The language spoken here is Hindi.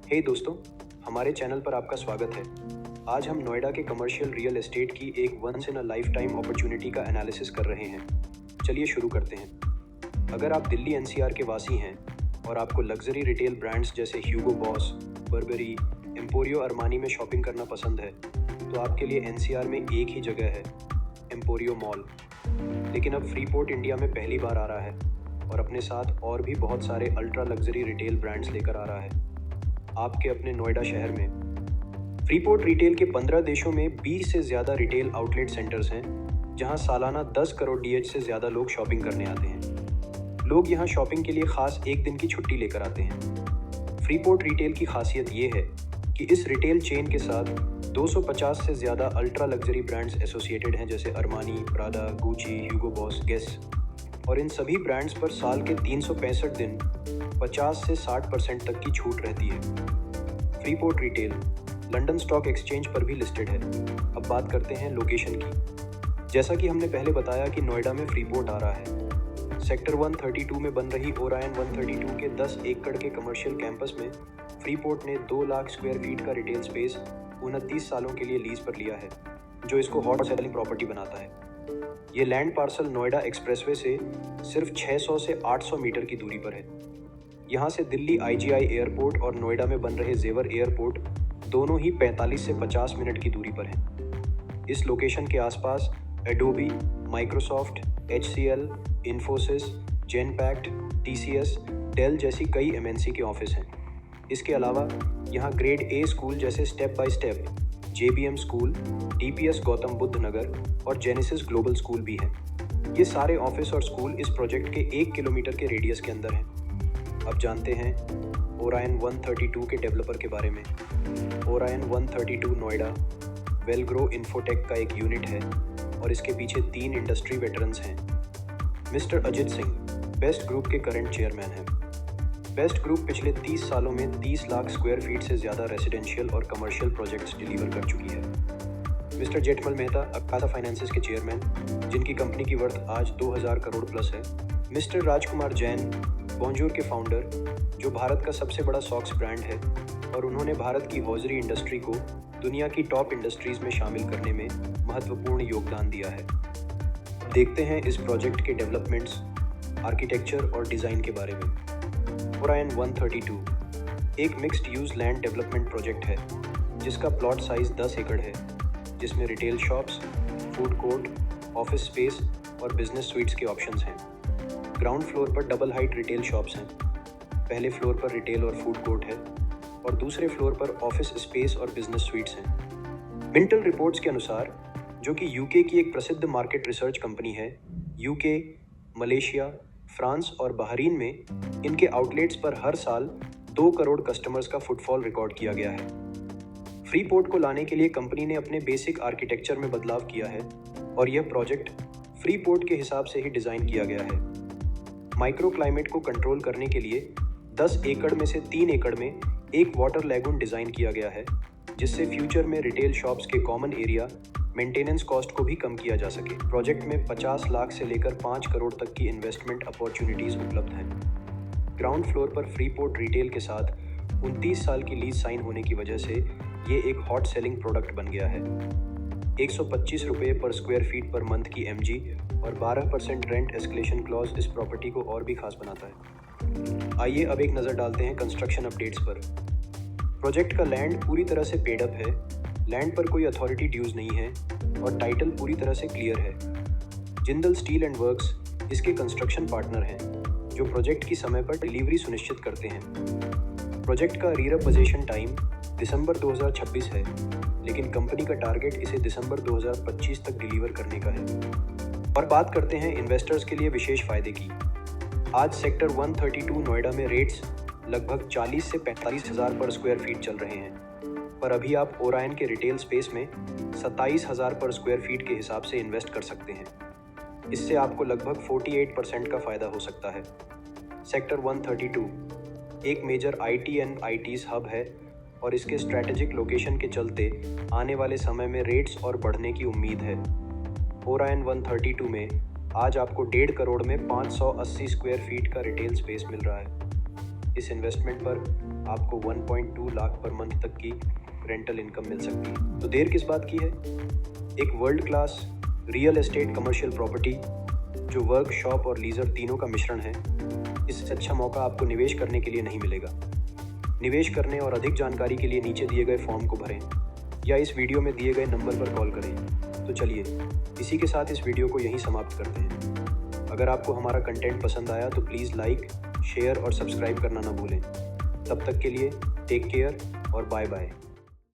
हे दोस्तों, हमारे चैनल पर आपका स्वागत है। आज हम नोएडा के कमर्शियल रियल एस्टेट की एक once in a lifetime opportunity का एनालिसिस कर रहे हैं। चलिए शुरू करते हैं। अगर आप दिल्ली एनसीआर के वासी हैं और आपको लग्जरी रिटेल ब्रांड्स जैसे ह्यूगो बॉस, बर्बरी, एम्पोरियो अरमानी में शॉपिंग करना पसंद है, तो आपके लिए एनसीआर में एक ही जगह है, एम्पोरियो मॉल। लेकिन अब फ्रीपोर्ट इंडिया में पहली बार आ रहा है और अपने साथ और भी बहुत सारे अल्ट्रा लग्जरी रिटेल ब्रांड्स लेकर आ रहा है आपके अपने नोएडा शहर में। फ्रीपोर्ट रिटेल के 15 देशों में 20 से ज़्यादा रिटेल आउटलेट सेंटर्स हैं, जहां सालाना 10 करोड़ डीएच से ज़्यादा लोग शॉपिंग करने आते हैं। लोग यहां शॉपिंग के लिए खास एक दिन की छुट्टी लेकर आते हैं। फ्रीपोर्ट रिटेल की खासियत ये है कि इस रिटेल चेन के साथ 250 से ज़्यादा अल्ट्रा लग्जरी ब्रांड्स एसोसिएटेड हैं, जैसे अरमानी, प्रादा, गुची, ह्यूगो बॉस, गेस। और इन सभी ब्रांड्स पर साल के 365 दिन 50 से 60% तक की छूट रहती है। Freeport retail London stock exchange पर भी लिस्टेड है। अब बात करते हैं लोकेशन की। जैसा कि हमने पहले बताया कि नोएडा में फ्रीपोर्ट आ रहा है। सेक्टर 132 में बन रही ओरायन 132 के 10 एकड़ के कमर्शियल कैंपस में फ्रीपोर्ट ने 2 लाख स्क्वायर फीट का रिटेल स्पेस 29 सालों के लिए लीज पर लिया है, जो इसको हॉट सेलिंग प्रॉपर्टी बनाता है। ये लैंड पार्सल नोएडा एक्सप्रेसवे से सिर्फ 600 से 800 मीटर की दूरी पर है। यहाँ से दिल्ली आईजीआई एयरपोर्ट और नोएडा में बन रहे जेवर एयरपोर्ट दोनों ही 45 से 50 मिनट की दूरी पर हैं। इस लोकेशन के आसपास Adobe, Microsoft, HCL, Infosys, Genpact, TCS, Dell जैसी कई MNC के ऑफिस हैं। इसके अलावा यहाँ ग्रेड A स्कूल जैसे step by step, JBM school, DPS Gautam Buddh Nagar और जेनेसिस ग्लोबल स्कूल भी हैं। ये सारे ऑफिस और स्कूल इस प्रोजेक्ट के 1 किलोमीटर के रेडियस के अंदर हैं। अब जानते हैं ओरायन 132 के डेवलपर के बारे में। ओरायन 132 नोएडा वेलग्रो इन्फोटेक का एक यूनिट है और इसके पीछे 3 इंडस्ट्री वेटरन्स हैं। Mister Ajit Singh best group के करंट चेयरमैन हैं। बेस्ट ग्रुप पिछले 30 सालों में 30 लाख स्क्वायर फीट से ज़्यादा रेजिडेंशियल और कमर्शियल प्रोजेक्ट्स डिलीवर कर चुकी है। मिस्टर जेठमल मेहता अकासा फाइनेंसेस के चेयरमैन, जिनकी कंपनी की वर्थ आज 2000 करोड़ प्लस है। मिस्टर राजकुमार जैन बॉन्जूर के फाउंडर, जो भारत का सबसे बड़ा सॉक्स ब्रांड है, और उन्होंने भारत की हॉजरी इंडस्ट्री को दुनिया की टॉप इंडस्ट्रीज में शामिल करने में महत्वपूर्ण योगदान दिया है। देखते हैं इस प्रोजेक्ट के डेवलपमेंट्स, आर्किटेक्चर और डिज़ाइन के बारे में। ओरायन 132 एक mixed use land development project है, जिसका प्लॉट साइज़ 10 एकड़ है, जिसमें retail shops, food court, office space और बिजनेस स्वीट्स के ऑप्शंस हैं। ग्राउंड फ्लोर पर डबल हाइट रिटेल शॉप्स हैं। पहले फ्लोर पर रिटेल और फूड कोर्ट है और दूसरे फ्लोर पर ऑफिस स्पेस और बिजनेस स्वीट्स हैं। मिंटल रिपोर्ट्स के अनुसार, जो कि यूके की एक प्रसिद्ध मार्केट रिसर्च कंपनी है, यूके, मलेशिया, फ्रांस और बहरीन में इनके आउटलेट्स पर हर साल 2 करोड़ कस्टमर्स का फुटफॉल रिकॉर्ड किया गया है। फ्रीपोर्ट को लाने के लिए कंपनी ने अपने बेसिक आर्किटेक्चर में बदलाव किया है और यह प्रोजेक्ट फ्रीपोर्ट के हिसाब से ही डिज़ाइन किया गया है। माइक्रो क्लाइमेट को कंट्रोल करने के लिए 10 एकड़ में से 3 एकड़ में एक वाटर लैगून डिज़ाइन किया गया है, जिससे फ्यूचर में रिटेल शॉप्स के कॉमन एरिया मेंटेनेंस कॉस्ट को भी कम किया जा सके। प्रोजेक्ट में 50 लाख से लेकर 5 करोड़ तक की इन्वेस्टमेंट अपॉर्चुनिटीज़ उपलब्ध हैं। ग्राउंड फ्लोर पर फ्रीपोर्ट रिटेल के साथ 29 साल की लीज साइन होने की वजह से ये एक हॉट सेलिंग प्रोडक्ट बन गया है। 125 रुपये पर स्क्वायर फीट पर मंथ की MG और 12% रेंट एस्केलेशन क्लॉज इस प्रॉपर्टी को और भी खास बनाता है। आइए अब एक नज़र डालते हैं कंस्ट्रक्शन अपडेट्स पर। प्रोजेक्ट का लैंड पूरी तरह से पेड अप है, लैंड पर कोई अथॉरिटी ड्यूज नहीं है और टाइटल पूरी तरह से क्लियर है। जिंदल स्टील एंड वर्क्स इसके कंस्ट्रक्शन पार्टनर हैं, जो प्रोजेक्ट की समय पर डिलीवरी सुनिश्चित करते हैं। प्रोजेक्ट का रीअप पोजीशन टाइम दिसंबर 2026 है, लेकिन कंपनी का टारगेट इसे दिसंबर 2025 तक डिलीवर करने का है। और बात करते हैं इन्वेस्टर्स के लिए विशेष फ़ायदे की। आज सेक्टर 132 नोएडा में रेट्स लगभग 40 से 45 हज़ार पर स्क्वायर फीट चल रहे हैं, पर अभी आप ओरायन के रिटेल स्पेस में 27,000 पर स्क्वायर फीट के हिसाब से इन्वेस्ट कर सकते हैं। इससे आपको लगभग 48% का फ़ायदा हो सकता है। सेक्टर 132 एक major IT and ITs hub है और इसके स्ट्रैटेजिक लोकेशन के चलते आने वाले समय में रेट्स और बढ़ने की उम्मीद है। ओरायन 132 में आज आपको 1.5 करोड़ में 580 स्क्वायर फीट का रिटेल स्पेस मिल रहा है। इस इन्वेस्टमेंट पर आपको 1.2 लाख पर मंथ तक की रेंटल इनकम मिल सकती है। तो देर किस बात की है? एक world class real estate commercial property जो वर्क, शॉप और लीजर तीनों का मिश्रण है, इससे अच्छा मौका आपको निवेश करने के लिए नहीं मिलेगा। निवेश करने और अधिक जानकारी के लिए नीचे दिए गए फॉर्म को भरें या इस वीडियो में दिए गए नंबर पर कॉल करें। तो चलिए इसी के साथ इस वीडियो को यहीं समाप्त करते हैं। अगर आपको हमारा कंटेंट पसंद आया तो प्लीज़ लाइक, शेयर और सब्सक्राइब करना ना भूलें। तब तक के लिए टेक केयर और बाय बाय।